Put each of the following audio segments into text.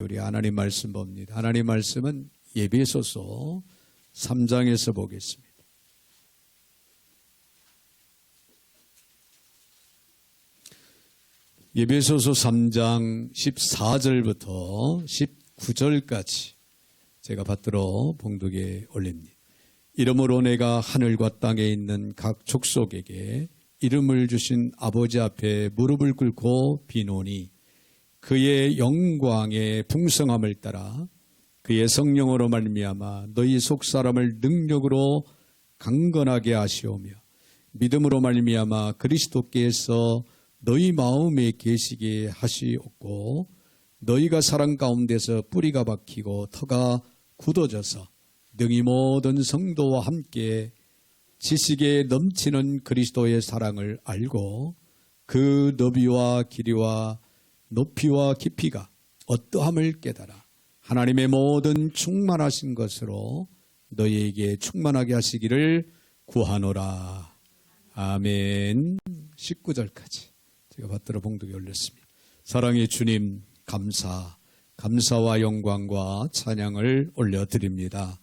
우리 하나님 말씀 봅니다. 하나님 말씀은 에베소서 3장에서 보겠습니다. 에베소서 3장 14절부터 19절까지 제가 받들어 봉독에 올립니다. 이러므로 내가 하늘과 땅에 있는 각 족속에게 이름을 주신 아버지 앞에 무릎을 꿇고 비노니 그의 영광의 풍성함을 따라 그의 성령으로 말미암아 너희 속사람을 능력으로 강건하게 하시오며 믿음으로 말미암아 그리스도께서 너희 마음에 계시게 하시옵고 너희가 사랑 가운데서 뿌리가 박히고 터가 굳어져서 능히 모든 성도와 함께 지식에 넘치는 그리스도의 사랑을 알고 그 너비와 길이와 높이와 깊이가 어떠함을 깨달아 하나님의 모든 충만하신 것으로 너희에게 충만하게 하시기를 구하노라. 아멘. 19절까지 제가 받들어 봉독에 올렸습니다. 사랑의 주님 감사와 영광과 찬양을 올려드립니다.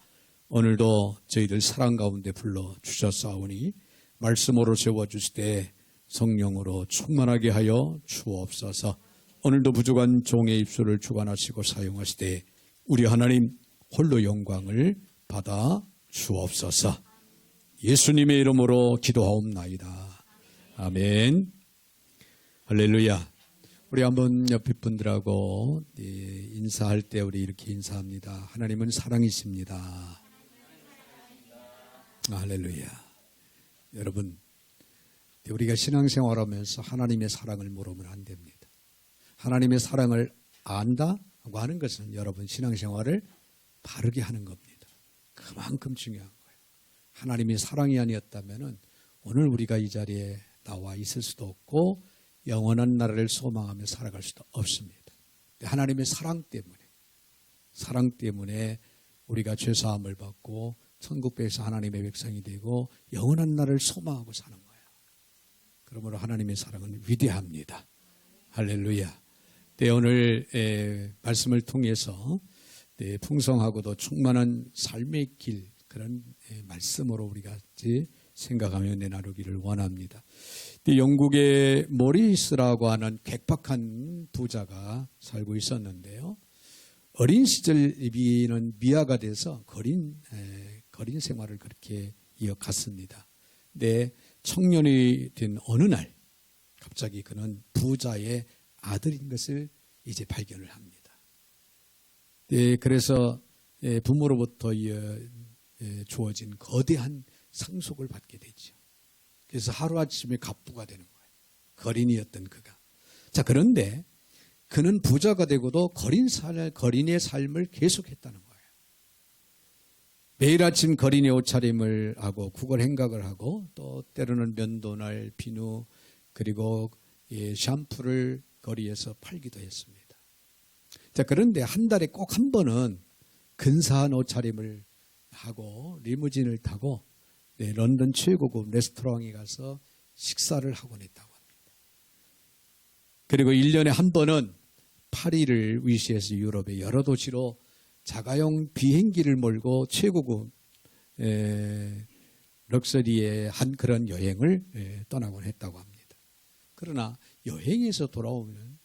오늘도 저희들 사랑 가운데 불러주셨사오니 말씀으로 세워주시되 성령으로 충만하게 하여 주옵소서. 오늘도 부족한 종의 입술을 주관하시고 사용하시되 우리 하나님 홀로 영광을 받아 주옵소서. 예수님의 이름으로 기도하옵나이다. 아멘. 할렐루야. 우리 한번 옆에 분들하고 인사할 때 우리 이렇게 인사합니다. 하나님은 사랑이십니다. 할렐루야. 여러분, 우리가 신앙생활하면서 하나님의 사랑을 모르면 안 됩니다. 하나님의 사랑을 안다고 하는 것은 여러분 신앙생활을 바르게 하는 겁니다. 그만큼 중요한 거예요. 하나님의 사랑이 아니었다면 오늘 우리가 이 자리에 나와 있을 수도 없고 영원한 나라를 소망하며 살아갈 수도 없습니다. 하나님의 사랑 때문에 우리가 죄사함을 받고 천국배에서 하나님의 백성이 되고 영원한 나라를 소망하고 사는 거예요. 그러므로 하나님의 사랑은 위대합니다. 할렐루야. 오늘 말씀을 통해서 풍성하고도 충만한 삶의 길 그런 말씀으로 우리가 같이 생각하며 내나누기를 원합니다. 영국의 모리스라고 하는 괴팍한 부자가 살고 있었는데요. 어린 시절 이비는 미아가 돼서 거린 생활을 그렇게 이어갔습니다. 근데 청년이 된 어느 날 갑자기 그는 부자의 아들인 것을 이제 발견을 합니다. 그래서 부모로부터 주어진 거대한 상속을 받게 되죠. 그래서 하루아침에 갑부가 되는 거예요. 거린이었던 그가. 자, 그런데 그는 부자가 되고도 거린의 삶을 계속했다는 거예요. 매일 아침 거린의 옷차림을 하고 구걸 행각을 하고 또 때로는 면도날, 비누 그리고 샴푸를 거리에서 팔기도 했습니다. 자, 그런데 한 달에 꼭 한 번은 근사한 옷차림을 하고 리무진을 타고 런던 최고급 레스토랑에 가서 식사를 하곤 했다고 합니다. 그리고 1년에 한 번은 파리를 위시해서 유럽의 여러 도시로 자가용 비행기를 몰고 최고급 럭셔리의 한 그런 여행을 떠나곤 했다고 합니다. 그러나 여행에서 돌아오면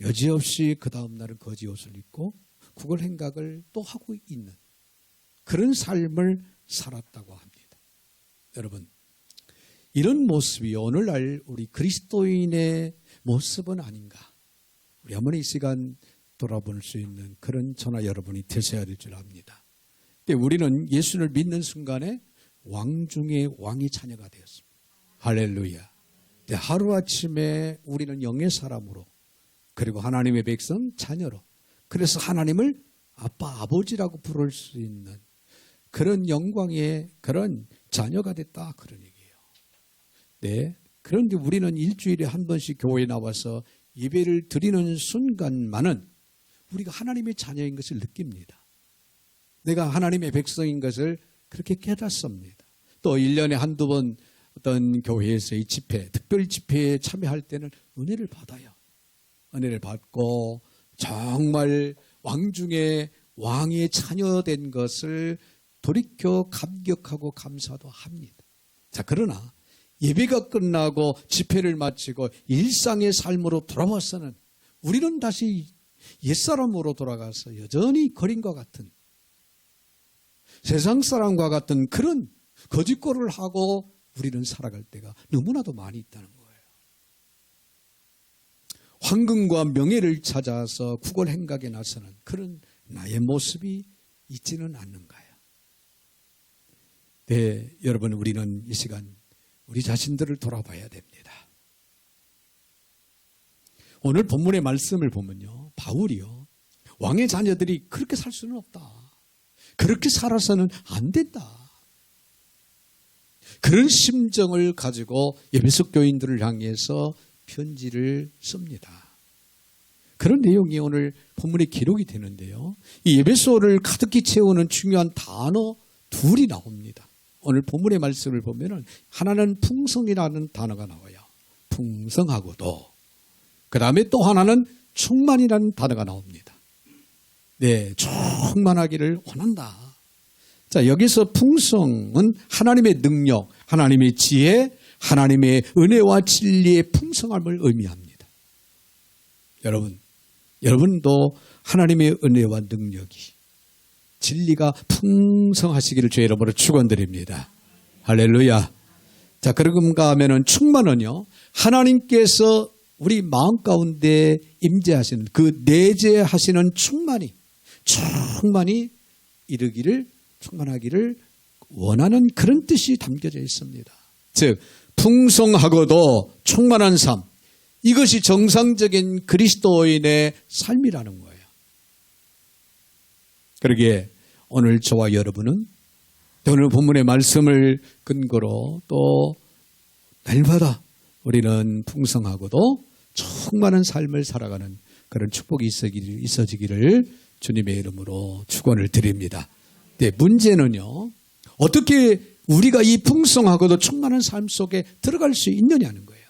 여지없이 그 다음 날은 거지 옷을 입고 구걸 행각을 또 하고 있는 그런 삶을 살았다고 합니다. 여러분, 이런 모습이 오늘날 우리 그리스도인의 모습은 아닌가? 우리 한번 이 시간 돌아볼 수 있는 그런 저나 여러분이 되셔야 될 줄 압니다. 근데 우리는 예수를 믿는 순간에 왕 중에 왕의 자녀가 되었습니다. 할렐루야. 하루아침에 우리는 영의 사람으로 그리고 하나님의 백성 자녀로 그래서 하나님을 아빠 아버지라고 부를 수 있는 그런 영광의 그런 자녀가 됐다 그런 얘기예요. 그런데 우리는 일주일에 한 번씩 교회에 나와서 예배를 드리는 순간만은 우리가 하나님의 자녀인 것을 느낍니다. 내가 하나님의 백성인 것을 그렇게 깨닫습니다. 또 1년에 한두 번 어떤 교회에서의 집회, 특별 집회에 참여할 때는 은혜를 받아요. 은혜를 받고 정말 왕 중에 왕의 자녀된 것을 돌이켜 감격하고 감사도 합니다. 자, 그러나 예배가 끝나고 집회를 마치고 일상의 삶으로 돌아와서는 우리는 다시 옛사람으로 돌아가서 여전히 거린과 같은 세상 사람과 같은 그런 거짓골을 하고 우리는 살아갈 때가 너무나도 많이 있다는 거예요. 황금과 명예를 찾아서 구걸 행각에 나서는 그런 나의 모습이 있지는 않는가요? 네, 여러분, 우리는 이 시간 우리 자신들을 돌아봐야 됩니다. 오늘 본문의 말씀을 보면요, 바울이요, 왕의 자녀들이 그렇게 살 수는 없다, 그렇게 살아서는 안 된다, 그런 심정을 가지고 에베소 교인들을 향해서 편지를 씁니다. 그런 내용이 오늘 본문에 기록이 되는데요, 이 에베소를 가득히 채우는 중요한 단어 둘이 나옵니다. 오늘 본문의 말씀을 보면은 하나는 풍성이라는 단어가 나와요. 풍성하고도. 그 다음에 또 하나는 충만이라는 단어가 나옵니다. 네, 충만하기를 원한다. 자, 여기서 풍성은 하나님의 능력, 하나님의 지혜, 하나님의 은혜와 진리의 풍성함을 의미합니다. 여러분도 하나님의 은혜와 능력이, 진리가 풍성하시기를 주의 이름으로 축원드립니다. 할렐루야. 자, 그런가 하면은 충만은요, 하나님께서 우리 마음 가운데 임재하시는 그 내재하시는 충만히 충만하기를 원하는 그런 뜻이 담겨져 있습니다. 즉, 풍성하고도 충만한 삶, 이것이 정상적인 그리스도인의 삶이라는 거예요. 그러기에 오늘 저와 여러분은 오늘 본문의 말씀을 근거로 또 날마다 우리는 풍성하고도 충만한 삶을 살아가는 그런 축복이 있어지기를 주님의 이름으로 축원을 드립니다. 네, 문제는요, 어떻게 우리가 이 풍성하고도 충만한 삶 속에 들어갈 수 있느냐는 거예요.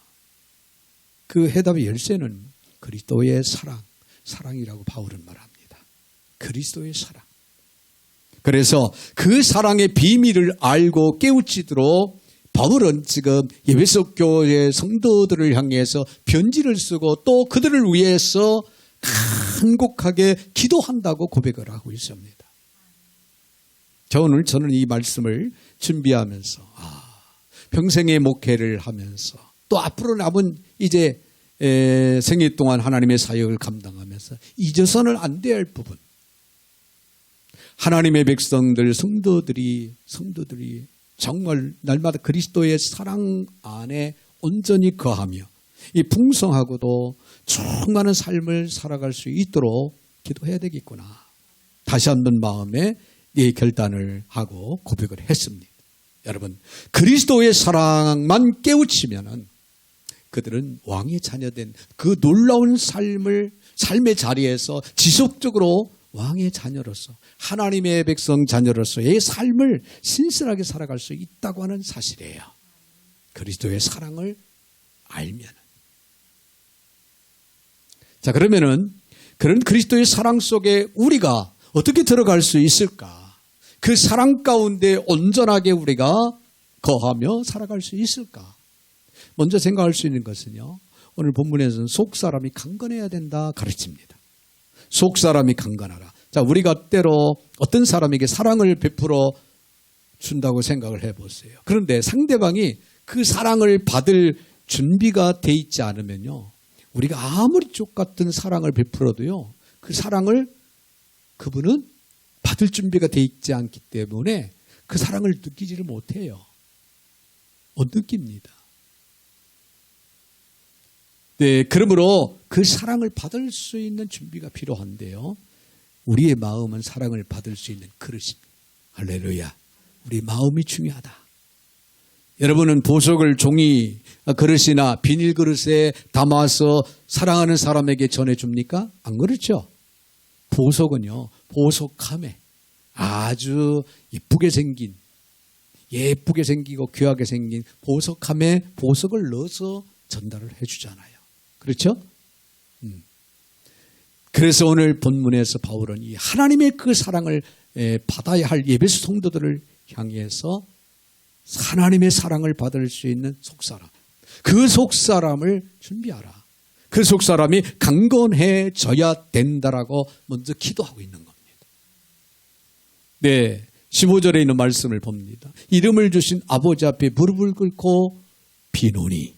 그 해답의 열쇠는 그리스도의 사랑이라고 바울은 말합니다. 그리스도의 사랑. 그래서 그 사랑의 비밀을 알고 깨우치도록 바울은 지금 에베소 교회 성도들을 향해서 편지를 쓰고 또 그들을 위해서 간곡하게 기도한다고 고백을 하고 있습니다. 저는 이 말씀을 준비하면서 평생의 목회를 하면서 또 앞으로 남은 이제 생애 동안 하나님의 사역을 감당하면서 잊어서는 안 돼야 할 부분, 하나님의 백성들, 성도들이 정말 날마다 그리스도의 사랑 안에 온전히 거하며 이 풍성하고도 충만한 삶을 살아갈 수 있도록 기도해야 되겠구나. 다시 한번 마음에 결단을 하고 고백을 했습니다. 여러분, 그리스도의 사랑만 깨우치면은 그들은 왕의 자녀된 그 놀라운 삶의 자리에서 지속적으로 왕의 자녀로서, 하나님의 백성 자녀로서의 삶을 신실하게 살아갈 수 있다고 하는 사실이에요. 그리스도의 사랑을 알면. 자, 그러면은 그런 그리스도의 사랑 속에 우리가 어떻게 들어갈 수 있을까? 그 사랑 가운데 온전하게 우리가 거하며 살아갈 수 있을까? 먼저 생각할 수 있는 것은요, 오늘 본문에서는 속사람이 강건해야 된다 가르칩니다. 속사람이 강건하라. 자, 우리가 때로 어떤 사람에게 사랑을 베풀어 준다고 생각을 해보세요. 그런데 상대방이 그 사랑을 받을 준비가 돼 있지 않으면요, 우리가 아무리 족같은 사랑을 베풀어도요, 그 사랑을 그분은 받을 준비가 돼 있지 않기 때문에 그 사랑을 느끼지를 못해요. 못 느낍니다. 네, 그러므로 그 사랑을 받을 수 있는 준비가 필요한데요, 우리의 마음은 사랑을 받을 수 있는 그릇입니다. 할렐루야. 우리 마음이 중요하다. 여러분은 보석을 종이 그릇이나 비닐 그릇에 담아서 사랑하는 사람에게 전해줍니까? 안 그렇죠? 보석은요, 보석함에 아주 예쁘게 생기고 귀하게 생긴 보석함에 보석을 넣어서 전달을 해주잖아요. 그렇죠? 그래서 오늘 본문에서 바울은 이 하나님의 그 사랑을 받아야 할 예배소 성도들을 향해서 하나님의 사랑을 받을 수 있는 속사람, 그 속사람을 준비하라. 그 속사람이 강건해져야 된다라고 먼저 기도하고 있는 겁니다. 네, 15절에 있는 말씀을 봅니다. 이름을 주신 아버지 앞에 무릎을 꿇고 비노니.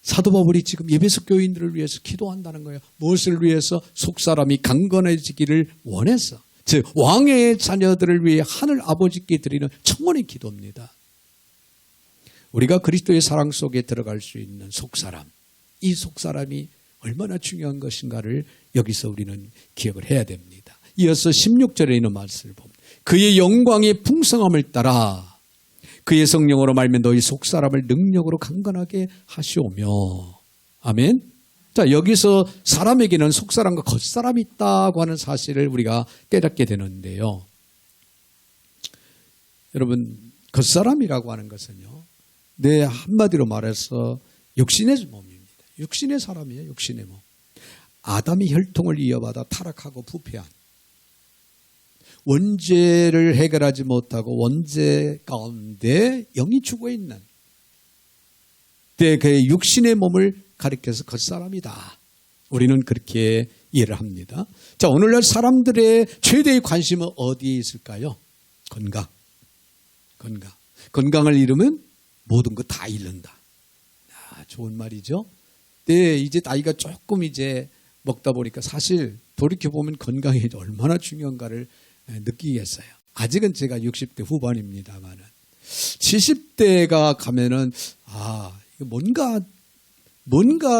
사도 바울이 지금 예배소 교인들을 위해서 기도한다는 거예요. 무엇을 위해서? 속사람이 강건해지기를 원해서. 즉 왕의 자녀들을 위해 하늘 아버지께 드리는 청원의 기도입니다. 우리가 그리스도의 사랑 속에 들어갈 수 있는 속사람, 이 속사람이 얼마나 중요한 것인가를 여기서 우리는 기억을 해야 됩니다. 이어서 16절에 있는 말씀을 봅니다. 그의 영광의 풍성함을 따라 그의 성령으로 말미암아 너희 속사람을 능력으로 강건하게 하시오며. 아멘. 자, 여기서 사람에게는 속사람과 겉사람이 있다고 하는 사실을 우리가 깨닫게 되는데요. 여러분, 겉사람이라고 하는 것은요, 한마디로 말해서 육신의 몸입니다. 육신의 사람이에요. 육신의 몸. 아담이 혈통을 이어받아 타락하고 부패한, 원죄를 해결하지 못하고 원죄 가운데 영이 죽어 있는 그 육신의 몸을 가리켜서 겉사람이다. 우리는 그렇게 이해를 합니다. 자, 오늘날 사람들의 최대의 관심은 어디에 있을까요? 건강. 건강을 잃으면 모든 것 다 잃는다. 좋은 말이죠. 네, 이제 나이가 조금 이제 먹다 보니까 사실 돌이켜보면 건강이 얼마나 중요한가를 느끼겠어요. 아직은 제가 60대 후반입니다만은 70대가 가면은 뭔가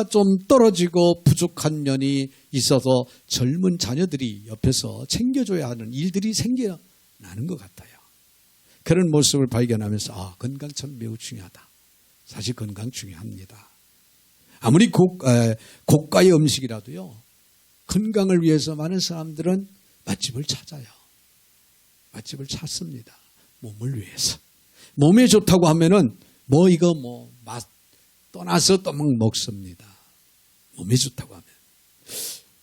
좀 떨어지고 부족한 면이 있어서 젊은 자녀들이 옆에서 챙겨줘야 하는 일들이 생겨나는 것 같아요. 그런 모습을 발견하면서 건강 참 매우 중요하다. 사실 건강 중요합니다. 아무리 고가의 음식이라도요, 건강을 위해서 많은 사람들은 맛집을 찾아요. 맛집을 찾습니다. 몸을 위해서. 몸에 좋다고 하면은 맛 떠나서 또 막 먹습니다. 몸에 좋다고 하면.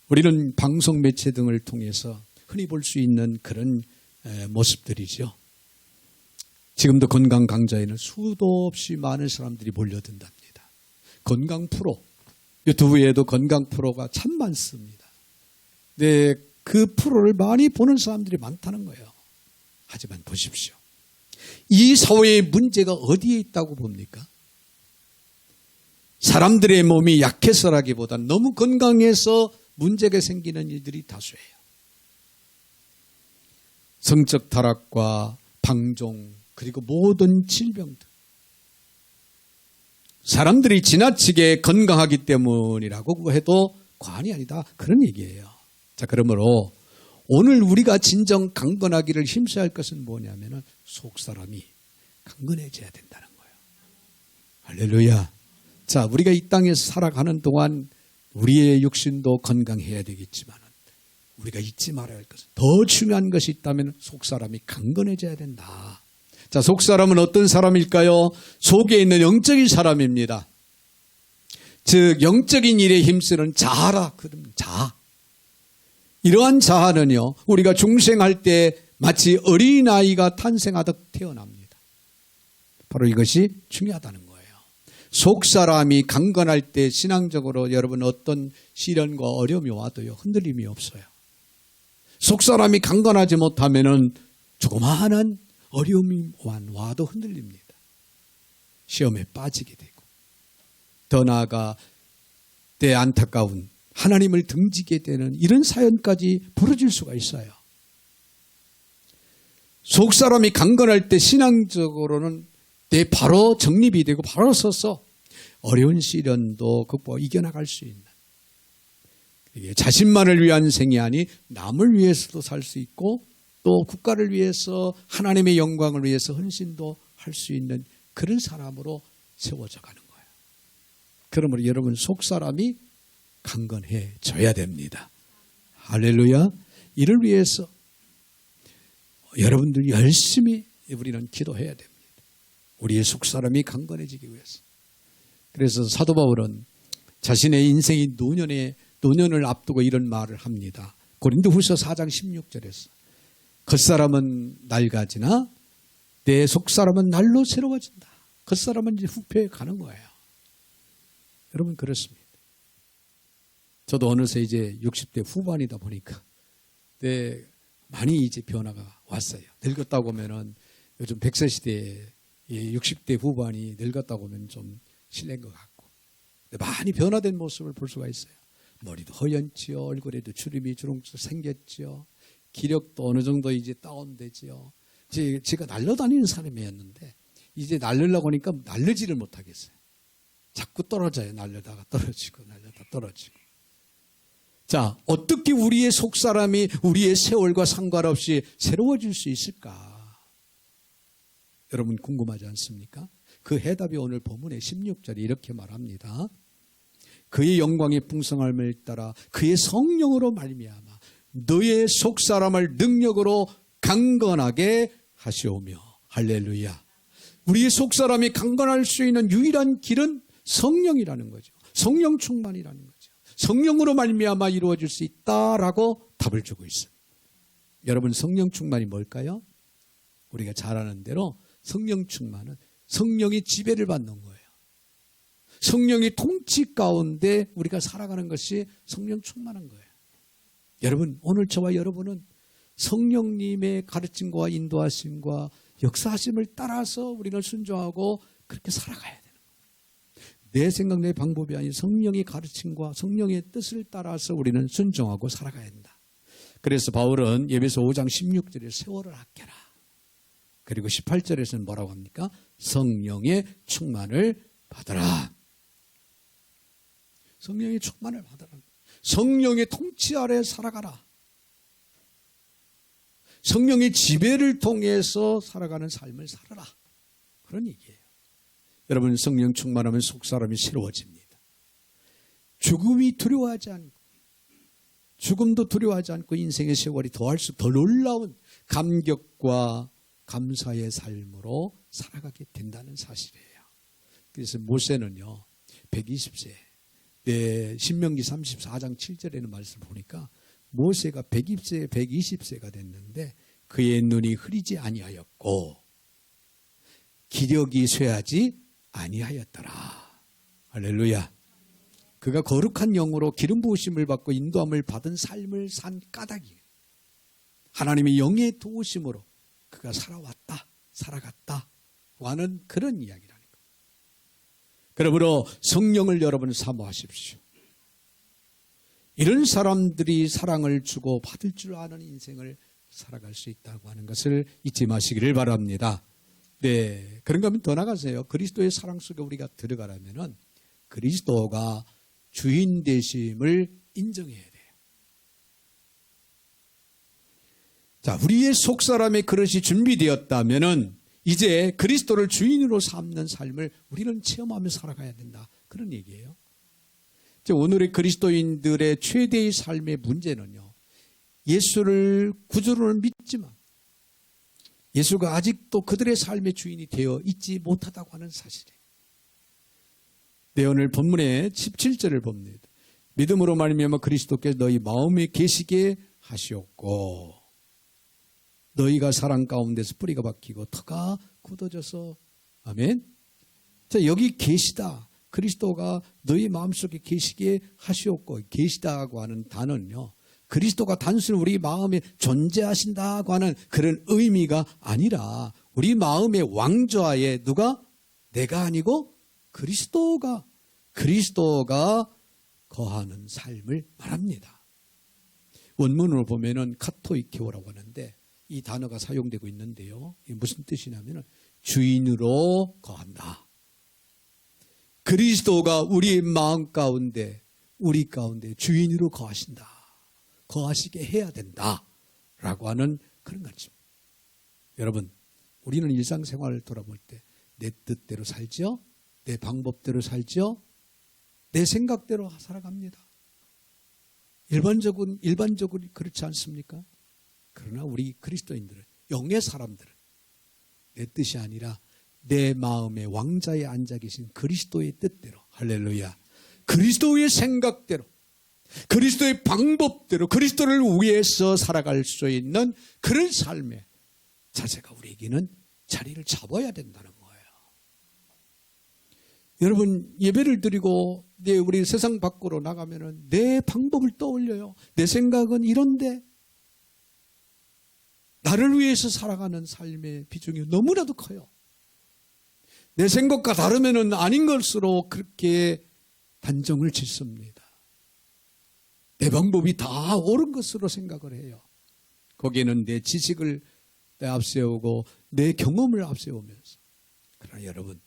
우리는 방송 매체 등을 통해서 흔히 볼 수 있는 그런 모습들이죠. 지금도 건강 강좌에는 수도 없이 많은 사람들이 몰려든답니다. 건강 프로, 유튜브에도 건강 프로가 참 많습니다. 네, 그 프로를 많이 보는 사람들이 많다는 거예요. 하지만 보십시오. 이 사회의 문제가 어디에 있다고 봅니까? 사람들의 몸이 약해서라기보다는 너무 건강해서 문제가 생기는 일들이 다수예요. 성적 타락과 방종, 그리고 모든 질병들. 사람들이 지나치게 건강하기 때문이라고 해도 과언이 아니다. 그런 얘기예요. 자, 그러므로 오늘 우리가 진정 강건하기를 힘써야 할 것은 뭐냐면은 속사람이 강건해져야 된다는 거예요. 할렐루야. 자, 우리가 이 땅에서 살아가는 동안 우리의 육신도 건강해야 되겠지만 우리가 잊지 말아야 할 것은 더 중요한 것이 있다면 속사람이 강건해져야 된다. 자, 속사람은 어떤 사람일까요? 속에 있는 영적인 사람입니다. 즉 영적인 일에 힘쓰는 자아라. 자아. 이러한 자아는요, 우리가 중생할 때 마치 어린아이가 탄생하듯 태어납니다. 바로 이것이 중요하다는 거예요. 속사람이 강건할 때 신앙적으로 여러분 어떤 시련과 어려움이 와도요, 흔들림이 없어요. 속사람이 강건하지 못하면은 조그마한 어려움이 와도 흔들립니다. 시험에 빠지게 되고, 더 나아가 때 안타까운 하나님을 등지게 되는 이런 사연까지 벌어질 수가 있어요. 속사람이 강건할 때 신앙적으로는 바로 정립이 되고 바로 서서 어려운 시련도 극복하고 이겨나갈 수 있는, 이게 자신만을 위한 생이 아니 남을 위해서도 살 수 있고 또 국가를 위해서 하나님의 영광을 위해서 헌신도 할 수 있는 그런 사람으로 세워져 가는 거예요. 그러므로 여러분 속사람이 강건해져야 됩니다. 할렐루야. 이를 위해서 여러분들 열심히 우리는 기도해야 됩니다. 우리의 속사람이 강건해지기 위해서. 그래서 사도 바울은 자신의 인생이 노년에 노년을 앞두고 이런 말을 합니다. 고린도후서 4장 16절에서 겉사람은 낡아지나 내 속사람은 날로 새로워진다. 겉사람은 이제 후패에 가는 거예요. 여러분 그렇습니다. 저도 어느새 이제 60대 후반이다 보니까 많이 이제 변화가 왔어요. 늙었다고 하면은 요즘 100세 시대에 60대 후반이 늙었다고 하면 좀 실례인 것 같고 많이 변화된 모습을 볼 수가 있어요. 머리도 허연지요. 얼굴에도 주름이 주렁주렁 생겼지요. 기력도 어느 정도 이제 다운되지요. 제가 날려다니는 사람이었는데 이제 날리려고 하니까 날리지를 못하겠어요. 자꾸 떨어져요. 날려다가 떨어지고 날려다 떨어지고. 자, 어떻게 우리의 속사람이 우리의 세월과 상관없이 새로워질 수 있을까? 여러분 궁금하지 않습니까? 그 해답이 오늘 본문의 16절에 이렇게 말합니다. 그의 영광의 풍성함을 따라 그의 성령으로 말미암아 너의 속사람을 능력으로 강건하게 하시오며. 할렐루야. 우리의 속사람이 강건할 수 있는 유일한 길은 성령이라는 거죠. 성령 충만이라는 거죠. 성령으로 말미암아 이루어질 수 있다라고 답을 주고 있습니다. 여러분 성령 충만이 뭘까요? 우리가 잘 아는 대로 성령 충만은 성령이 지배를 받는 거예요. 성령이 통치 가운데 우리가 살아가는 것이 성령 충만한 거예요. 여러분 오늘 저와 여러분은 성령님의 가르침과 인도하심과 역사하심을 따라서 우리는 순종하고 그렇게 살아가야 되는 거예요. 내 생각 내 방법이 아닌 성령의 가르침과 성령의 뜻을 따라서 우리는 순종하고 살아가야 된다. 그래서 바울은 에베소 5장 16절에 세월을 아껴라. 그리고 18절에서는 뭐라고 합니까? 성령의 충만을 받아라. 성령의 충만을 받아라. 성령의 통치 아래 살아가라. 성령의 지배를 통해서 살아가는 삶을 살아라. 그런 얘기예요. 여러분 성령 충만하면 속사람이 새로워집니다. 죽음이 두려워하지 않고 죽음도 두려워하지 않고 인생의 세월이 더할수록 더 놀라운 감격과 감사의 삶으로 살아가게 된다는 사실이에요. 그래서 모세는요 120세 신명기 34장 7절에는 말씀을 보니까 모세가 120세가 됐는데 그의 눈이 흐리지 아니하였고 기력이 쇠하지 아니하였더라. 할렐루야. 그가 거룩한 영으로 기름 부으심을 받고 인도함을 받은 삶을 산 까닭이에요. 하나님의 영의 도우심으로 그가 살아갔다 하는 그런 이야기라는 거예요. 그러므로 성령을 여러분 사모하십시오. 이런 사람들이 사랑을 주고 받을 줄 아는 인생을 살아갈 수 있다고 하는 것을 잊지 마시기를 바랍니다. 네, 그런가 하면 더 나가세요. 그리스도의 사랑 속에 우리가 들어가려면 그리스도가 주인 되심을 인정해야 돼요. 자, 우리의 속사람의 그릇이 준비되었다면 이제 그리스도를 주인으로 삼는 삶을 우리는 체험하며 살아가야 된다. 그런 얘기예요. 오늘의 그리스도인들의 최대의 삶의 문제는요. 예수를 구주로는 믿지만 예수가 아직도 그들의 삶의 주인이 되어 있지 못하다고 하는 사실이에요. 네, 오늘 본문의 17절을 봅니다. 믿음으로 말미암아 그리스도께서 너희 마음에 계시게 하시었고 너희가 사랑 가운데서 뿌리가 박히고 터가 굳어져서 아멘. 자, 여기 계시다. 그리스도가 너희 마음속에 계시게 하시었고 계시다고 하는 단어는요. 그리스도가 단순히 우리 마음에 존재하신다고 하는 그런 의미가 아니라 우리 마음의 왕좌에 누가? 내가 아니고 그리스도가 거하는 삶을 말합니다. 원문으로 보면은 카토이케오라고 하는데 이 단어가 사용되고 있는데요. 이게 무슨 뜻이냐면은 주인으로 거한다. 그리스도가 우리 마음 가운데 우리 가운데 주인으로 거하신다. 거하시게 해야 된다라고 하는 그런 가르침. 여러분, 우리는 일상생활을 돌아볼 때 내 뜻대로 살죠? 내 방법대로 살죠? 내 생각대로 살아갑니다. 일반적으로 그렇지 않습니까? 그러나 우리 그리스도인들은, 영의 사람들은 내 뜻이 아니라 내 마음의 왕자에 앉아 계신 그리스도의 뜻대로, 할렐루야, 그리스도의 생각대로, 그리스도의 방법대로 그리스도를 위해서 살아갈 수 있는 그런 삶의 자세가 우리에게는 자리를 잡아야 된다는 거예요. 여러분, 예배를 드리고 우리 세상 밖으로 나가면은 내 방법을 떠올려요. 내 생각은 이런데 나를 위해서 살아가는 삶의 비중이 너무나도 커요. 내 생각과 다르면은 아닌 것으로 그렇게 단정을 짓습니다. 내 방법이 다 옳은 것으로 생각을 해요. 거기에는 내 지식을 앞세우고 내 경험을 앞세우면서. 그러나 여러분,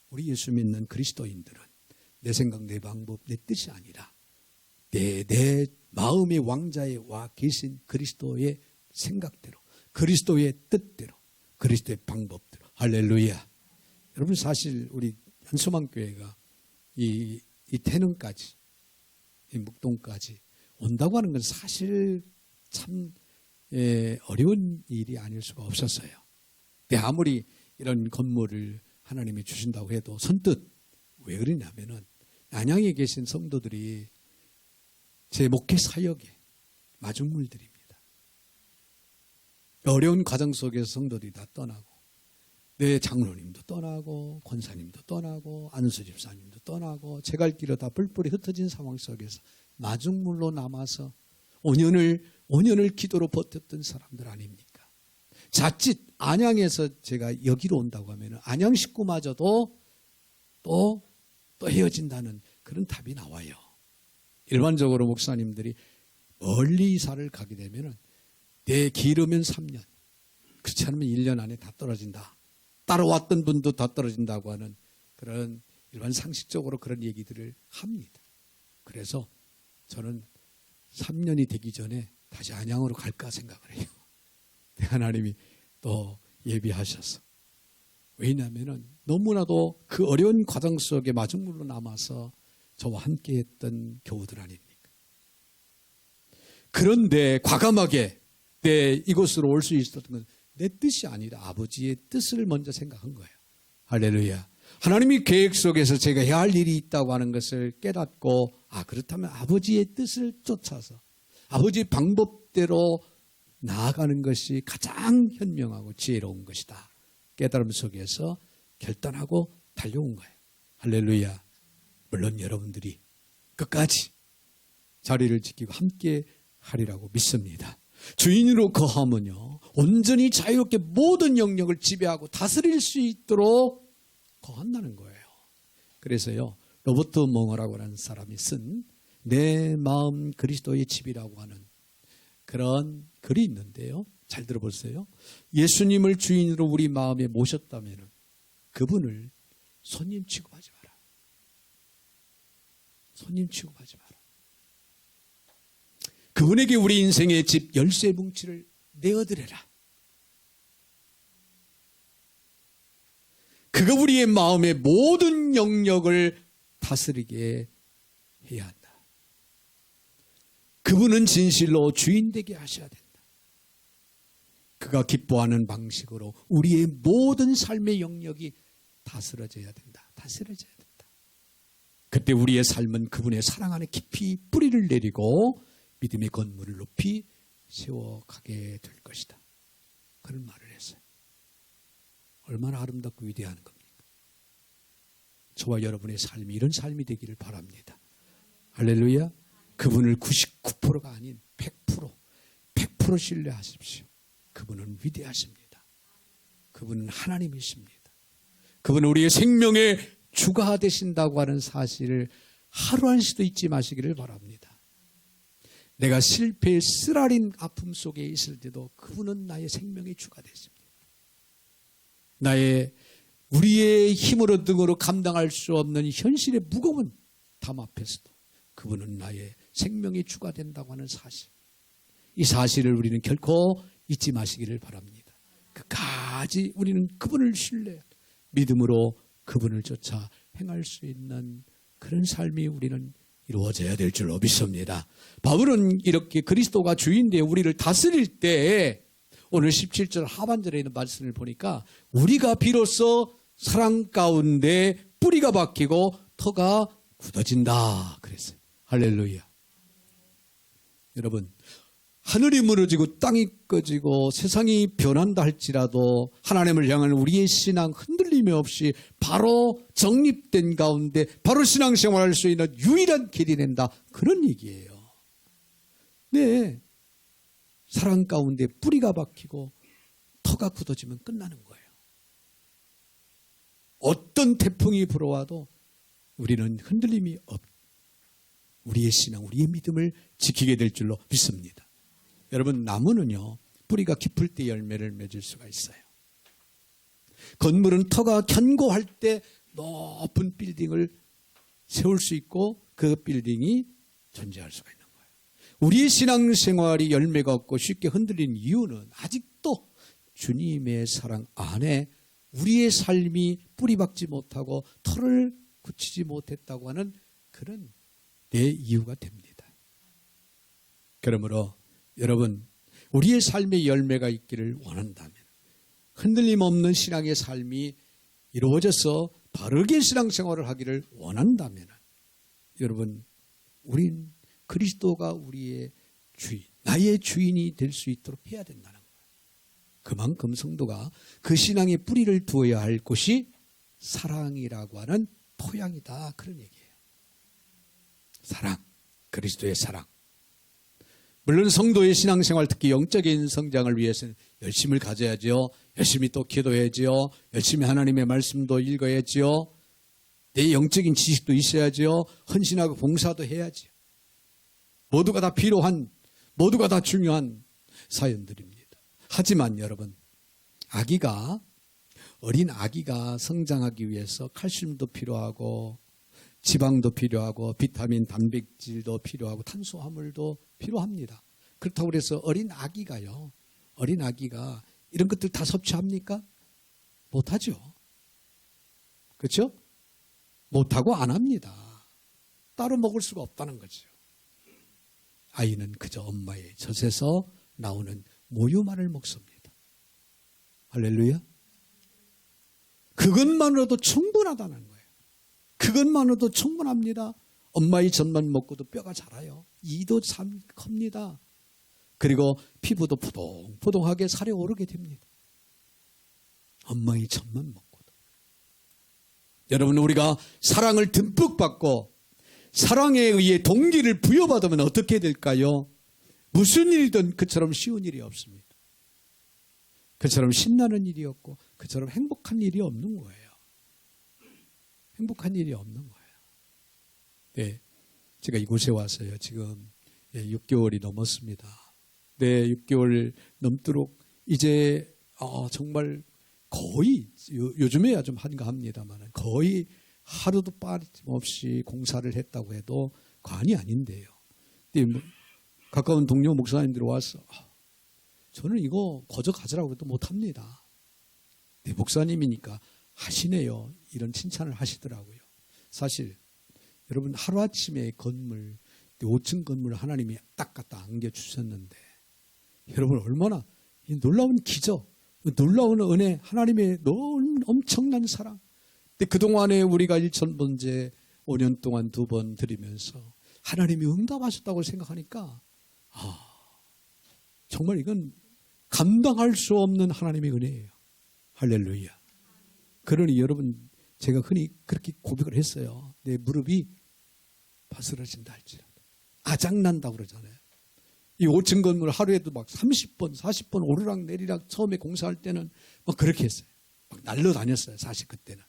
우리 예수 믿는 그리스도인들은 내 생각, 내 방법, 내 뜻이 아니라 내 마음의 왕자에 와 계신 그리스도의 생각대로, 그리스도의 뜻대로, 그리스도의 방법대로. 할렐루야. 여러분, 사실 우리 한소망교회가 이 태릉까지, 이 묵동까지 온다고 하는 건 사실 참 어려운 일이 아닐 수가 없었어요. 근데 아무리 이런 건물을 하나님이 주신다고 해도 선뜻 왜 그러냐면은 안양에 계신 성도들이 제 목회 사역의 마중물들입니다. 어려운 과정 속에서 성도들이 다 떠나고 내 장로님도 떠나고 권사님도 떠나고 안수 집사님도 떠나고 제 갈 길에 다 뿔뿔이 흩어진 상황 속에서 마중물로 남아서 5년을 기도로 버텼던 사람들 아닙니까? 자칫 안양에서 제가 여기로 온다고 하면 안양 식구마저도 또 헤어진다는 그런 답이 나와요. 일반적으로 목사님들이 멀리 이사를 가게 되면 내 길으면 3년, 그렇지 않으면 1년 안에 다 떨어진다. 따라왔던 분도 다 떨어진다고 하는 그런 일반 상식적으로 그런 얘기들을 합니다. 그래서 저는 3년이 되기 전에 다시 안양으로 갈까 생각을 해요. 하나님이 또 예비하셔서. 왜냐하면 너무나도 그 어려운 과정 속에 마중물로 남아서 저와 함께 했던 교우들 아닙니까? 그런데 과감하게 이곳으로 올 수 있었던 건 내 뜻이 아니라 아버지의 뜻을 먼저 생각한 거예요. 할렐루야. 하나님이 계획 속에서 제가 해야 할 일이 있다고 하는 것을 깨닫고 그렇다면 아버지의 뜻을 쫓아서 아버지의 방법대로 나아가는 것이 가장 현명하고 지혜로운 것이다. 깨달음 속에서 결단하고 달려온 거예요. 할렐루야. 물론 여러분들이 끝까지 자리를 지키고 함께 하리라고 믿습니다. 주인으로 거하면요, 온전히 자유롭게 모든 영역을 지배하고 다스릴 수 있도록 거한다는 거예요. 그래서요, 로버트 몽어라고 하는 사람이 쓴 내 마음 그리스도의 집이라고 하는 그런 글이 있는데요. 잘 들어보세요. 예수님을 주인으로 우리 마음에 모셨다면 그분을 손님 취급하지 마라. 손님 취급하지 마라. 그분에게 우리 인생의 집 열쇠 뭉치를 내어드려라. 그가 우리의 마음의 모든 영역을 다스리게 해야 한다. 그분은 진실로 주인 되게 하셔야 된다. 그가 기뻐하는 방식으로 우리의 모든 삶의 영역이 다스려져야 된다. 다스려져야 된다. 그때 우리의 삶은 그분의 사랑 안에 깊이 뿌리를 내리고 믿음의 건물을 높이 세워가게 될 것이다. 그런 말을 했어요. 얼마나 아름답고 위대한 겁니까? 저와 여러분의 삶이 이런 삶이 되기를 바랍니다. 할렐루야. 그분을 99%가 아닌 100% 신뢰하십시오. 그분은 위대하십니다. 그분은 하나님이십니다. 그분은 우리의 생명의 주가 되신다고 하는 사실을 하루 한시도 잊지 마시기를 바랍니다. 내가 실패의 쓰라린 아픔 속에 있을 때도 그분은 나의 생명의 주가 되십니다. 우리의 힘으로 등으로 감당할 수 없는 현실의 무거운 담 앞에서도 그분은 나의 생명의 주가 된다고 하는 사실. 이 사실을 우리는 결코 잊지 마시기를 바랍니다. 끝까지 우리는 그분을 신뢰, 믿음으로 그분을 쫓아 행할 수 있는 그런 삶이 우리는 이루어져야 될 줄로 믿습니다. 바울은 이렇게 그리스도가 주인되어 우리를 다스릴 때 오늘 17절 하반절에 있는 말씀을 보니까 우리가 비로소 사랑 가운데 뿌리가 박히고 터가 굳어진다 그랬어요. 할렐루야. 여러분, 하늘이 무너지고 땅이 꺼지고 세상이 변한다 할지라도 하나님을 향한 우리의 신앙 흔들림이 없이 바로 정립된 가운데 바로 신앙생활할 수 있는 유일한 길이 된다. 그런 얘기예요. 네, 사랑 가운데 뿌리가 박히고 터가 굳어지면 끝나는 거예요. 어떤 태풍이 불어와도 우리는 흔들림이 우리의 신앙, 우리의 믿음을 지키게 될 줄로 믿습니다. 여러분, 나무는요, 뿌리가 깊을 때 열매를 맺을 수가 있어요. 건물은 터가 견고할 때 높은 빌딩을 세울 수 있고 그 빌딩이 존재할 수가 있는 거예요. 우리의 신앙생활이 열매가 없고 쉽게 흔들리는 이유는 아직도 주님의 사랑 안에 우리의 삶이 뿌리박지 못하고 털을 굳히지 못했다고 하는 그런 내 이유가 됩니다. 그러므로 여러분, 우리의 삶의 열매가 있기를 원한다면, 흔들림 없는 신앙의 삶이 이루어져서 바르게 신앙생활을 하기를 원한다면, 여러분, 우린 그리스도가 우리의 주인, 나의 주인이 될 수 있도록 해야 된다는 거예요. 그만큼 성도가 그 신앙에 뿌리를 두어야 할 곳이 사랑이라고 하는 토양이다, 그런 얘기예요. 사랑, 그리스도의 사랑. 물론 성도의 신앙생활, 특히 영적인 성장을 위해서는 열심을 가져야죠. 열심히 또 기도해야죠. 열심히 하나님의 말씀도 읽어야죠. 내 영적인 지식도 있어야죠. 헌신하고 봉사도 해야죠. 모두가 다 필요한, 모두가 다 중요한 사연들입니다. 하지만 여러분, 어린 아기가 성장하기 위해서 칼슘도 필요하고 지방도 필요하고 비타민, 단백질도 필요하고 탄수화물도 필요합니다. 그렇다고 해서 어린 아기가 이런 것들 다 섭취합니까? 못하죠. 그렇죠? 못하고 안 합니다. 따로 먹을 수가 없다는 거죠. 아이는 그저 엄마의 젖에서 나오는 모유만을 먹습니다. 할렐루야. 그것만으로도 충분하다는 거예요. 그것만으로도 충분합니다. 엄마의 젖만 먹고도 뼈가 자라요. 이도 참 큽니다. 그리고 피부도 포동포동하게 살이 오르게 됩니다. 엄마의 젖만 먹고도. 여러분, 우리가 사랑을 듬뿍 받고 사랑에 의해 동기를 부여받으면 어떻게 될까요? 무슨 일이든 그처럼 쉬운 일이 없습니다. 그처럼 신나는 일이 없고 그처럼 행복한 일이 없는 거예요. 행복한 일이 없는 거예요. 네, 제가 이곳에 왔어요. 지금 6개월이 넘었습니다. 네, 6개월 넘도록 이제 정말 거의 요즘에야 좀 한가 합니다만 거의 하루도 빠짐없이 공사를 했다고 해도 과언이 아닌데요. 근데 가까운 동료 목사님들이 와서 저는 이거 거저 가져라고 해도 못합니다. 네, 목사님이니까 하시네요. 이런 칭찬을 하시더라고요. 사실 여러분, 하루아침에 건물, 5층 건물을 하나님이 딱 갖다 안겨주셨는데 여러분, 얼마나 놀라운 기적, 놀라운 은혜, 하나님의 엄청난 사랑. 근데 그동안에 우리가 1,000번째 5년 동안 2번 드리면서 하나님이 응답하셨다고 생각하니까 정말 이건 감당할 수 없는 하나님의 은혜예요. 할렐루야. 그러니 여러분, 제가 흔히 그렇게 고백을 했어요. 내 무릎이 바스러진다 할지라도. 아작난다고 그러잖아요. 이 5층 건물 하루에도 막 30번, 40번 오르락 내리락 처음에 공사할 때는 막 그렇게 했어요. 막 날려다녔어요. 사실 그때는.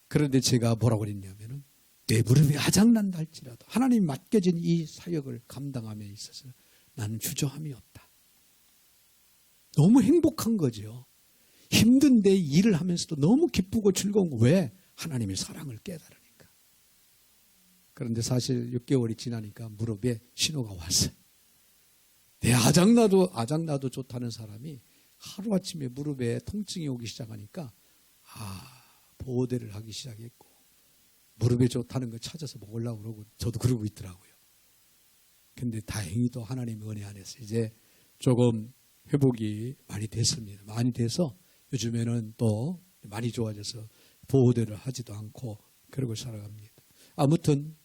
그런데 제가 뭐라고 그랬냐면은 내 무릎이 아작난다 할지라도 하나님이 맡겨진 이 사역을 감당함에 있어서 나는 주저함이 없다. 너무 행복한 거죠. 힘든데 일을 하면서도 너무 기쁘고 즐거운 거. 왜? 하나님의 사랑을 깨달으니까. 그런데 사실 6개월이 지나니까 무릎에 신호가 왔어요. 내 아작나도 좋다는 사람이 하루아침에 무릎에 통증이 오기 시작하니까 보호대를 하기 시작했고 무릎에 좋다는 걸 찾아서 먹으려고 그러고 저도 그러고 있더라고요. 근데 다행히도 하나님의 은혜 안에서 이제 조금 회복이 많이 됐습니다. 많이 돼서 요즘에는 또 많이 좋아져서 보호대를 하지도 않고 그러고 살아갑니다. 아무튼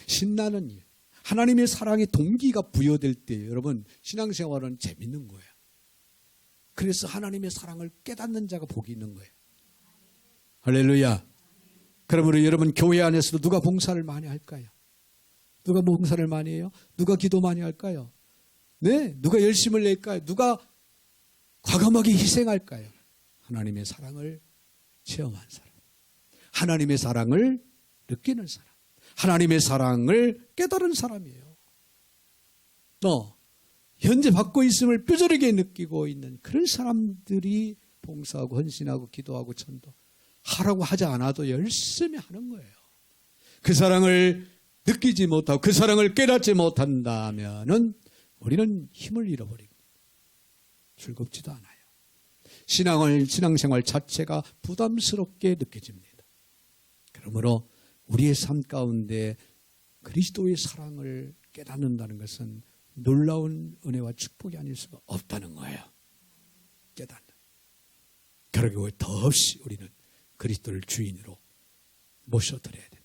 신나는 일, 하나님의 사랑의 동기가 부여될 때 여러분 신앙생활은 재밌는 거예요. 그래서 하나님의 사랑을 깨닫는 자가 복이 있는 거예요. 할렐루야. 그러므로 여러분 교회 안에서도 누가 봉사를 많이 할까요? 누가 봉사를 많이 해요? 누가 기도 많이 할까요? 네, 누가 열심을 낼까요? 누가 과감하게 희생할까요? 하나님의 사랑을 체험한 사람, 하나님의 사랑을 느끼는 사람, 하나님의 사랑을 깨달은 사람이에요. 또 현재 받고 있음을 뼈저리게 느끼고 있는 그런 사람들이 봉사하고 헌신하고 기도하고 전도 하라고 하지 않아도 열심히 하는 거예요. 그 사랑을 느끼지 못하고 그 사랑을 깨닫지 못한다면은 우리는 힘을 잃어버리고 즐겁지도 않아요. 신앙생활 자체가 부담스럽게 느껴집니다. 그러므로 우리의 삶 가운데 그리스도의 사랑을 깨닫는다는 것은 놀라운 은혜와 축복이 아닐 수가 없다는 거예요. 깨닫는. 그러고 더없이 우리는 그리스도를 주인으로 모셔드려야 됩니다.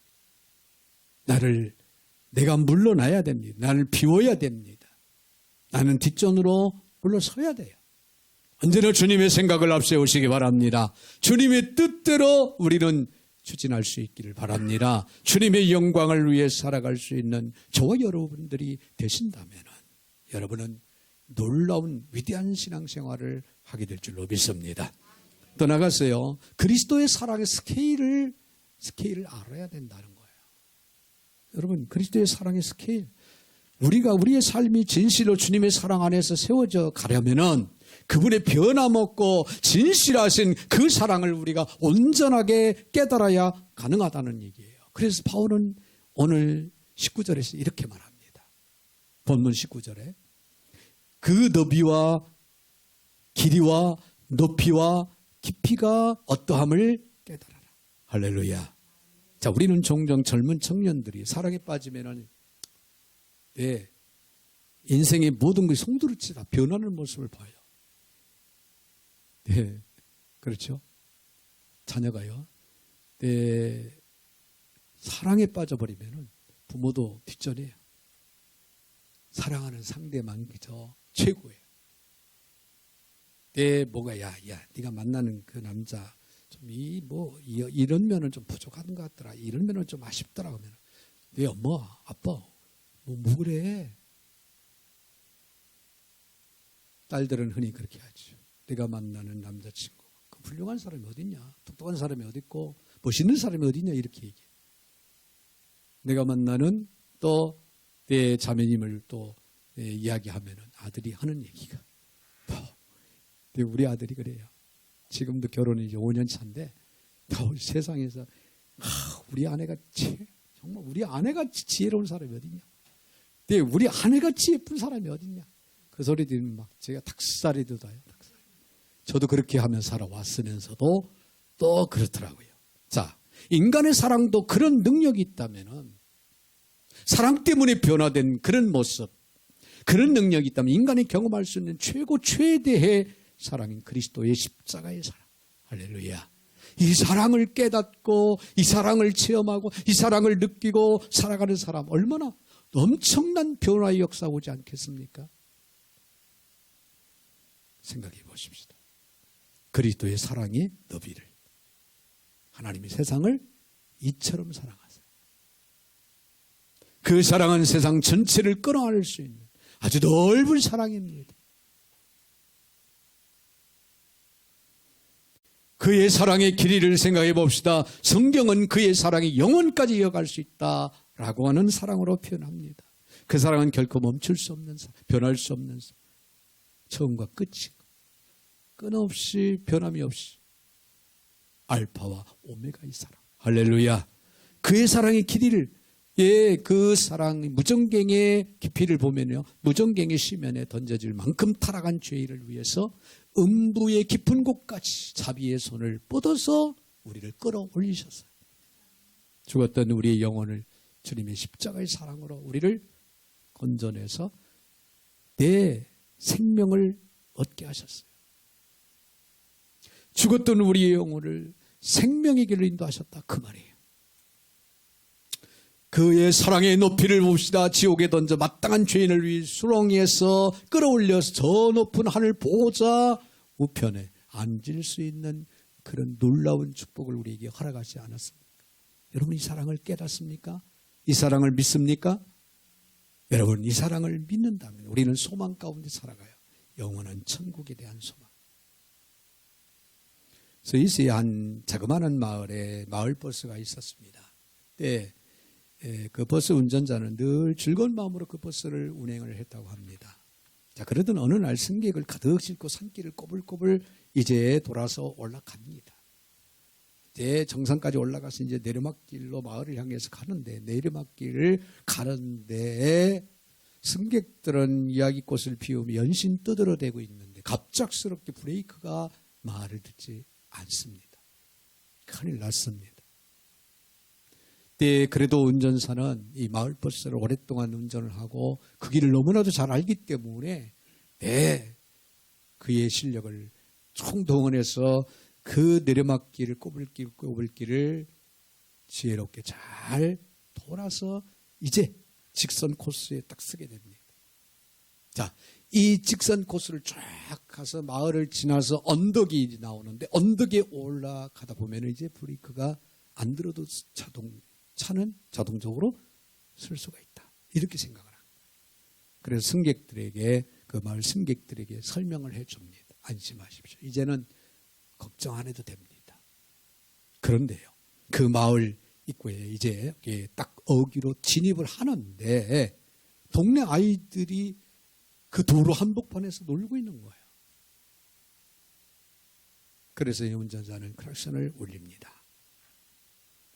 내가 물러나야 됩니다. 나를 비워야 됩니다. 나는 뒷전으로 물러서야 돼요. 언제나 주님의 생각을 앞세우시기 바랍니다. 주님의 뜻대로 우리는 추진할 수 있기를 바랍니다. 주님의 영광을 위해 살아갈 수 있는 저와 여러분들이 되신다면 여러분은 놀라운 위대한 신앙생활을 하게 될 줄로 믿습니다. 더 나아가서요. 그리스도의 사랑의 스케일을 알아야 된다는 거예요. 여러분 그리스도의 사랑의 스케일, 우리의 삶이 진실로 주님의 사랑 안에서 세워져 가려면은 그분의 변함없고 진실하신 그 사랑을 우리가 온전하게 깨달아야 가능하다는 얘기예요. 그래서 바울은 오늘 19절에서 이렇게 말합니다. 본문 19절에 그 너비와 길이와 높이와 깊이가 어떠함을 깨달아라. 할렐루야. 자, 우리는 종종 젊은 청년들이 사랑에 빠지면은 인생의 모든 것이 송두리째 다 변하는 모습을 봐요. 네, 그렇죠. 자녀가요. 사랑에 빠져버리면은 부모도 뒷전이에요. 사랑하는 상대만 그저 최고예요. 네가 만나는 그 남자 좀 이런 면은 좀 부족한 것 같더라. 이런 면은 좀 아쉽더라. 하면 네 엄마, 아빠, 뭐 그래? 딸들은 흔히 그렇게 하죠. 내가 만나는 남자친구, 그 훌륭한 사람이 어딨냐? 똑똑한 사람이 어딨고 멋있는 사람이 어딨냐? 이렇게 얘기해. 내가 만나는 또 내 자매님을 또 이야기하면 아들이 하는 얘기가 우리 아들이 그래요. 지금도 결혼이 이제 5년 차인데 세상에서 우리 아내같이 정말 우리 아내같이 지혜로운 사람이 어딨냐? 우리 아내같이 예쁜 사람이 어딨냐? 그 소리 들으면 막 제가 닭살이 돋아요. 저도 그렇게 하며 살아왔으면서도 또 그렇더라고요. 자, 인간의 사랑도 그런 능력이 있다면은 사랑 때문에 변화된 그런 모습, 그런 능력이 있다면 인간이 경험할 수 있는 최대의 사랑인 그리스도의 십자가의 사랑. 할렐루야. 이 사랑을 깨닫고 이 사랑을 체험하고 이 사랑을 느끼고 살아가는 사람 얼마나 엄청난 변화의 역사가 오지 않겠습니까? 생각해 보십시다. 그리스도의 사랑의 너비를, 하나님이 세상을 이처럼 사랑하세요. 그 사랑은 세상 전체를 끌어안을 수 있는 아주 넓은 사랑입니다. 그의 사랑의 길이를 생각해 봅시다. 성경은 그의 사랑이 영원까지 이어갈 수 있다라고 하는 사랑으로 표현합니다. 그 사랑은 결코 멈출 수 없는 사랑, 변할 수 없는 사랑, 처음과 끝이 끊임없이 변함이 없이 알파와 오메가의 사랑. 할렐루야. 그의 사랑의 길이를, 그 사랑 무정갱의 깊이를 보면요, 무정갱의 시면에 던져질 만큼 타락한 죄인을 위해서 음부의 깊은 곳까지 자비의 손을 뻗어서 우리를 끌어올리셨어요. 죽었던 우리의 영혼을 주님의 십자가의 사랑으로 우리를 건져내서 내 생명을 얻게 하셨어요. 죽었던 우리의 영혼을 생명의 길로 인도하셨다, 그 말이에요. 그의 사랑의 높이를 봅시다. 지옥에 던져 마땅한 죄인을 위해 수렁에서 끌어올려서 저 높은 하늘 보호자 우편에 앉을 수 있는 그런 놀라운 축복을 우리에게 허락하지 않았습니까? 여러분, 이 사랑을 깨닫습니까? 이 사랑을 믿습니까? 여러분, 이 사랑을 믿는다면 우리는 소망 가운데 살아가요. 영원한 천국에 대한 소망. 스위스의 한 자그마한 마을에 마을버스가 있었습니다. 그때 그 버스 운전자는 늘 즐거운 마음으로 그 버스를 운행을 했다고 합니다. 자, 그러던 어느 날 승객을 가득 싣고 산길을 꼬불꼬불 이제 돌아서 올라갑니다. 이제 정상까지 올라가서 이제 내리막길로 마을을 향해서 가는데, 내리막길을 가는데 승객들은 이야기꽃을 피우며 연신 떠들어대고 있는데 갑작스럽게 브레이크가 말을 듣지 않습니다. 큰일 났습니다. 그때 그래도 운전사는 이 마을버스를 오랫동안 운전을 하고 그 길을 너무나도 잘 알기 때문에 그의 실력을 총동원해서 그 내리막길을 꼬불길을 지혜롭게 잘 돌아서 이제 직선 코스에 딱 서게 됩니다. 자, 이 직선 코스를 쫙 가서 마을을 지나서 언덕이 나오는데, 언덕에 올라가다 보면 이제 브레이크가 안 들어도 차는 자동적으로 쓸 수가 있다. 이렇게 생각을 합니다. 그래서 승객들에게, 그 마을 승객들에게 설명을 해줍니다. 안심하십시오. 이제는 걱정 안 해도 됩니다. 그런데요, 그 마을 입구에 이제 딱 어귀로 진입을 하는데 동네 아이들이 그 도로 한복판에서 놀고 있는 거예요. 그래서 이 운전자는 클락션을 울립니다.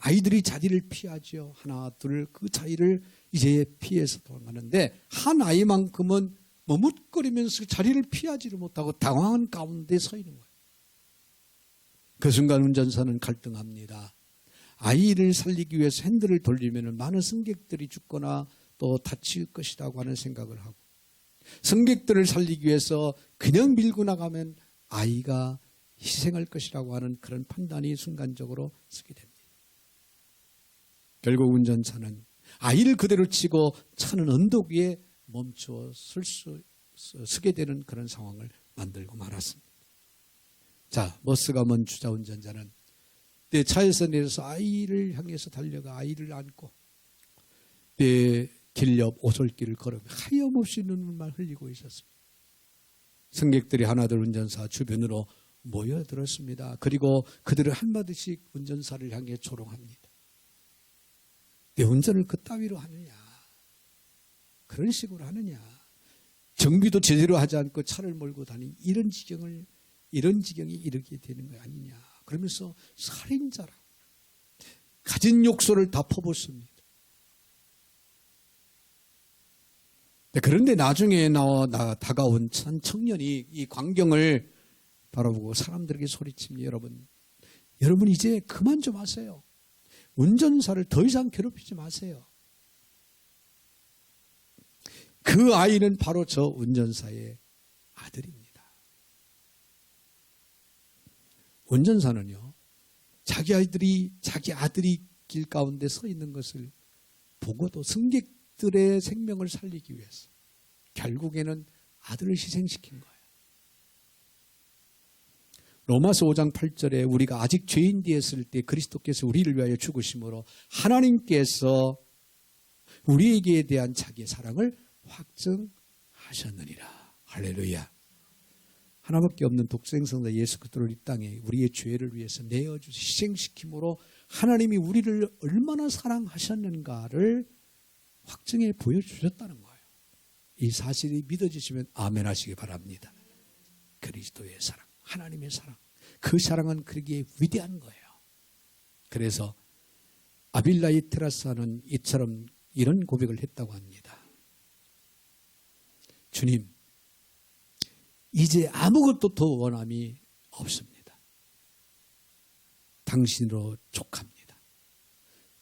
아이들이 자리를 피하죠. 하나, 둘, 그 자리를 이제 피해서 도망가는데 한 아이만큼은 머뭇거리면서 자리를 피하지를 못하고 당황한 가운데 서 있는 거예요. 그 순간 운전사는 갈등합니다. 아이를 살리기 위해서 핸들을 돌리면 많은 승객들이 죽거나 또 다칠 것이라고 하는 생각을 하고, 승객들을 살리기 위해서 그냥 밀고 나가면 아이가 희생할 것이라고 하는 그런 판단이 순간적으로 서게 됩니다. 결국 운전사는 아이를 그대로 치고 차는 언덕 위에 멈추어 서게 되는 그런 상황을 만들고 말았습니다. 자, 버스가 멈추자 운전자는 내 차에서 내려서 아이를 향해서 달려가 아이를 안고 내 길 옆 오솔길을 걸으며 하염없이 눈물만 흘리고 있었습니다. 승객들이 하나둘 운전사 주변으로 모여들었습니다. 그리고 그들을 한마디씩 운전사를 향해 조롱합니다. 내 운전을 그따위로 하느냐, 그런 식으로 하느냐, 정비도 제대로 하지 않고 차를 몰고 다니는 이런 지경이 이르게 되는 거 아니냐, 그러면서 살인자라 가진 욕설을 다 퍼붓습니다. 그런데 나중에 다가온 한 청년이 이 광경을 바라보고 사람들에게 소리칩니다. 여러분 이제 그만 좀 하세요. 운전사를 더 이상 괴롭히지 마세요. 그 아이는 바로 저 운전사의 아들입니다. 운전사는요, 자기 아들이 길 가운데 서 있는 것을 보고도 승객들의 생명을 살리기 위해서 결국에는 아들을 희생시킨 거예요. 로마서 5장 8절에 우리가 아직 죄인 되었을 때 그리스도께서 우리를 위하여 죽으심으로 하나님께서 우리에게 대한 자기의 사랑을 확증하셨느니라. 할렐루야. 하나밖에 없는 독생성자 예수 그리스도를 이 땅에 우리의 죄를 위해서 내어주시 희생시킴으로 하나님이 우리를 얼마나 사랑하셨는가를 확증해 보여주셨다는 거예요. 이 사실이 믿어지시면 아멘 하시기 바랍니다. 그리스도의 사랑, 하나님의 사랑, 그 사랑은 그렇게 위대한 거예요. 그래서 아빌라이 테라스는 이처럼 이런 고백을 했다고 합니다. 주님, 이제 아무것도 더 원함이 없습니다. 당신으로 족합니다.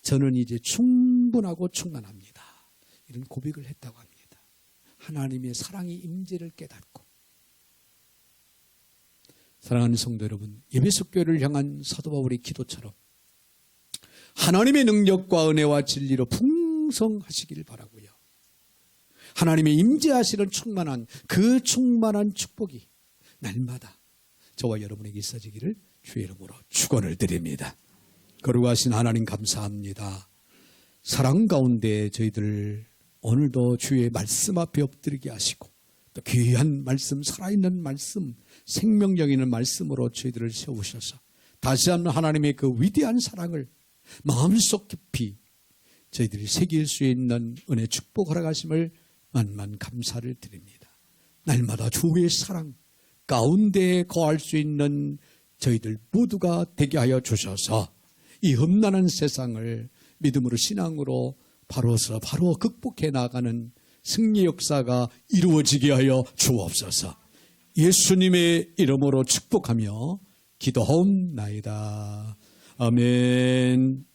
저는 이제 충분하고 충만합니다. 이런 고백을 했다고 합니다. 하나님의 사랑의 임재를 깨닫고. 사랑하는 성도 여러분, 에베소 교회를 향한 사도 바울의 기도처럼 하나님의 능력과 은혜와 진리로 풍성하시길 바라고요. 하나님의 임재하시는 충만한 그 충만한 축복이 날마다 저와 여러분에게 있어지기를 주의 이름으로 축원을 드립니다. 거룩하신 하나님 감사합니다. 사랑 가운데 저희들 오늘도 주의 말씀 앞에 엎드리게 하시고 또 귀한 말씀, 살아있는 말씀, 생명력 있는 말씀으로 저희들을 세우셔서 다시 한번 하나님의 그 위대한 사랑을 마음속 깊이 저희들이 새길 수 있는 은혜 축복 허락하심을 만만 감사를 드립니다. 날마다 주의 사랑 가운데에 거할 수 있는 저희들 모두가 되게 하여 주셔서 이 험난한 세상을 믿음으로 신앙으로 바로 극복해 나가는 승리 역사가 이루어지게 하여 주옵소서. 예수님의 이름으로 축복하며 기도하옵나이다. 아멘.